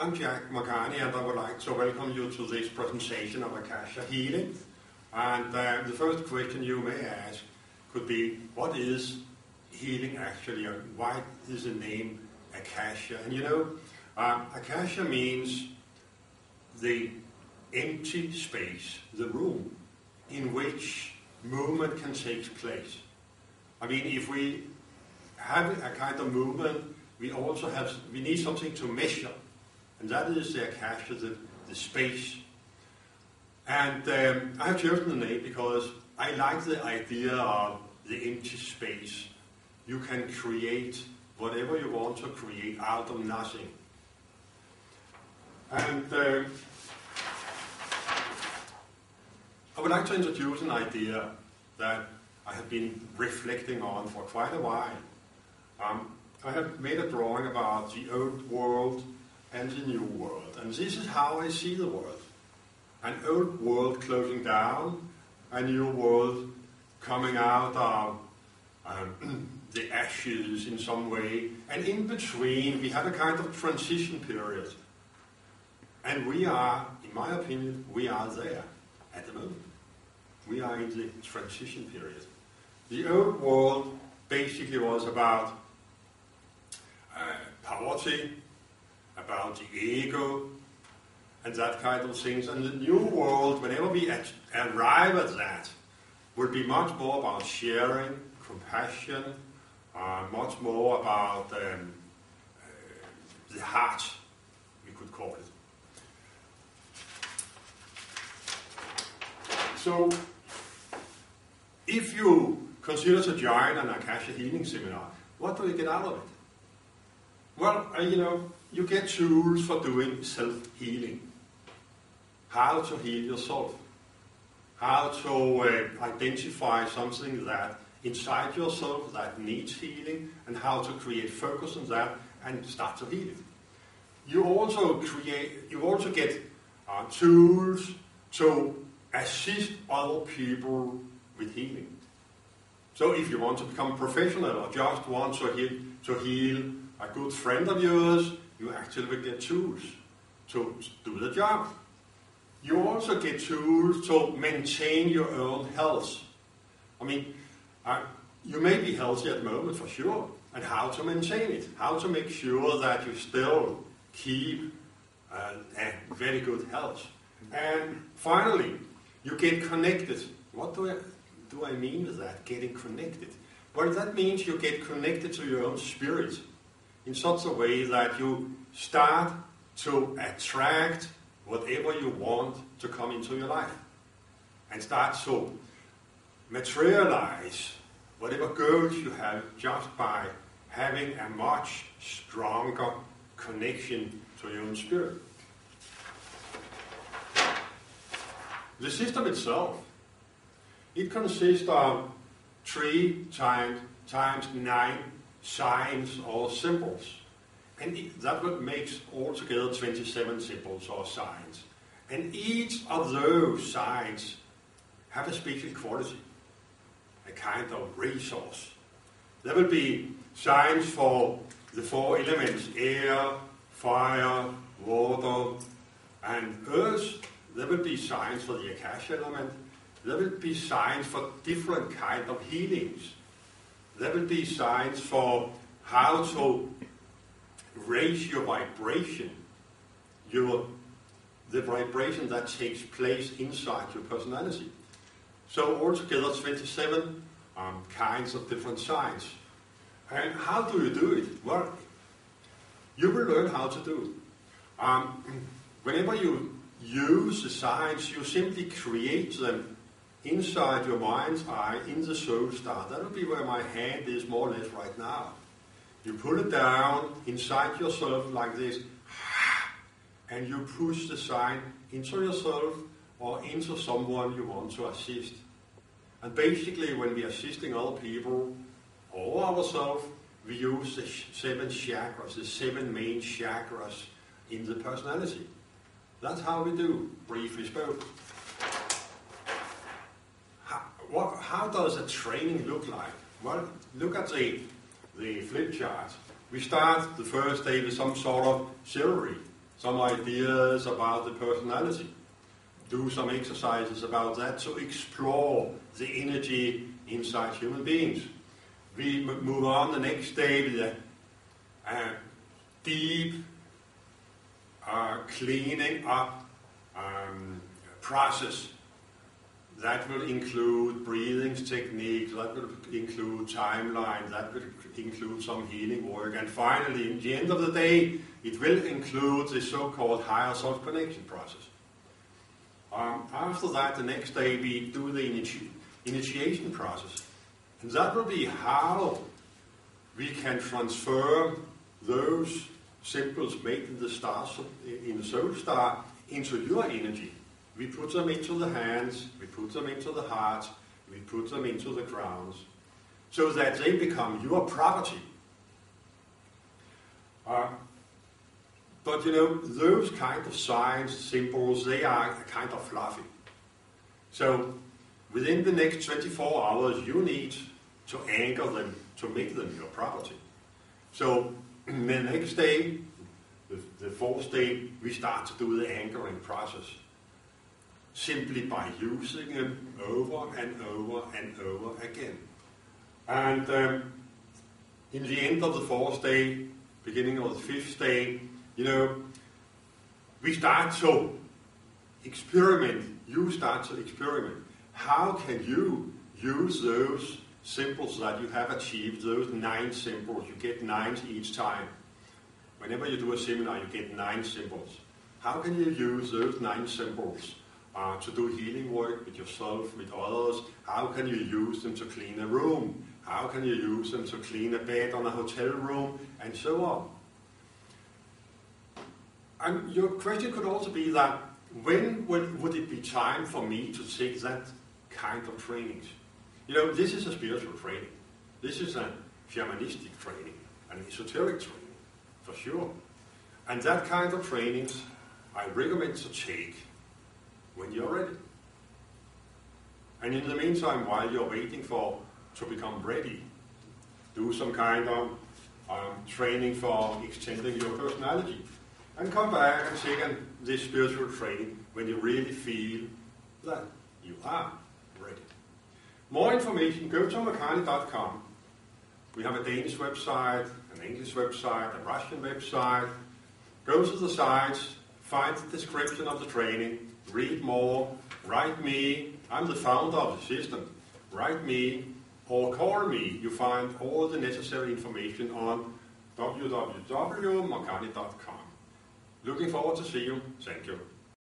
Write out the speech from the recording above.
I'm Jack McCartney, and I would like to welcome you to this presentation of Akasha healing. And the first question you may ask could be, what is healing actually, and why is the name Akasha? And you know, Akasha means the empty space, the room in which movement can take place. I mean, if we have a kind of movement, we need something to measure, and that is the Akasha, the space. And I have chosen the name because I like the idea of the empty space. You can create whatever you want to create out of nothing. And I would like to introduce an idea that I have been reflecting on for quite a while. I have made a drawing about the old world and the new world, and this is how I see the world. An old world closing down, a new world coming out of the ashes in some way, and in between we have a kind of transition period. And we are, in my opinion, we are there at the moment. We are in the transition period. The old world basically was about poverty, about the ego, and that kind of things. And the new world, whenever we arrive at that, will be much more about sharing, compassion, much more about the heart, we could call it. So, if you consider to join an Akasha healing seminar, what do you get out of it? Well, you get tools for doing self-healing. How to heal yourself. How to identify something that inside yourself that needs healing, and how to create focus on that and start to heal it. You also get tools to assist other people with healing. So if you want to become professional or just want to heal a good friend of yours, you actually will get tools to do the job. You also get tools to maintain your own health. I mean, you may be healthy at the moment for sure, and how to maintain it, how to make sure that you still keep a very good health. And finally, you get connected. What do I mean with that, getting connected? Well, that means you get connected to your own spirit in such a way that you start to attract whatever you want to come into your life, and start to materialize whatever goals you have just by having a much stronger connection to your own spirit. The system itself, it consists of 3 times 9 signs or symbols. And that makes altogether 27 symbols or signs. And each of those signs have a special quality, a kind of resource. There will be signs for the 4 elements: air, fire, water, and earth. There will be signs for the Akasha element. There will be signs for different kind of healings. There will be signs for how to raise your vibration, the vibration that takes place inside your personality. So altogether 27 kinds of different signs. And how do you do it? Well, you will learn how to do it. Whenever you use the signs, you simply create them inside your mind's eye, in the soul star. That will be where my hand is more or less right now. You pull it down inside yourself like this, and you push the sign into yourself or into someone you want to assist. And basically, when we are assisting other people or ourselves, we use the 7 chakras, the 7 main chakras in the personality. That's how we do, briefly spoken. How does a training look like? Well, look at the Flipchart. We start the first day with some sort of ceremony. some ideas about the personality. Do some exercises about that to explore the energy inside human beings. We move on the next day with a deep cleaning up process. That will include breathing techniques, that will include timeline, that will include some healing work, and finally, at the end of the day, it will include the so-called higher self-connection process. After that, the next day, we do the initiation process. And that will be how we can transfer those symbols made in the stars, in the soul star, into your energy. We put them into the hands, we put them into the heart, we put them into the crowns, so that they become your property. But you know, those kind of signs, symbols, they are kind of fluffy. So within the next 24 hours, you need to anchor them, to make them your property. So the next day, the fourth day, we start to do the anchoring process. Simply by using them over and over and over again. And in the end of the fourth day, beginning of the fifth day, you know, we start to experiment. You start to experiment. How can you use those symbols that you have achieved, those 9 symbols? You get 9 each time. Whenever you do a seminar, you get 9 symbols. How can you use those 9 symbols to do healing work with yourself, with others? How can you use them to clean a room? How can you use them to clean a bed on a hotel room? And so on. And your question could also be that, when would it be time for me to take that kind of trainings? You know, this is a spiritual training. This is a shamanistic training, an esoteric training, for sure. And that kind of trainings I recommend to take when you're ready. And in the meantime, while you're waiting to become ready, do some kind of training for extending your personality. And come back and take this spiritual training when you really feel that you are ready. More information, go to makani.com. We have a Danish website, an English website, a Russian website. Go to the sites, find the description of the training, read more, write me. I'm the founder of the system. Write me or call me. You find all the necessary information on www.makani.com. Looking forward to see you. Thank you.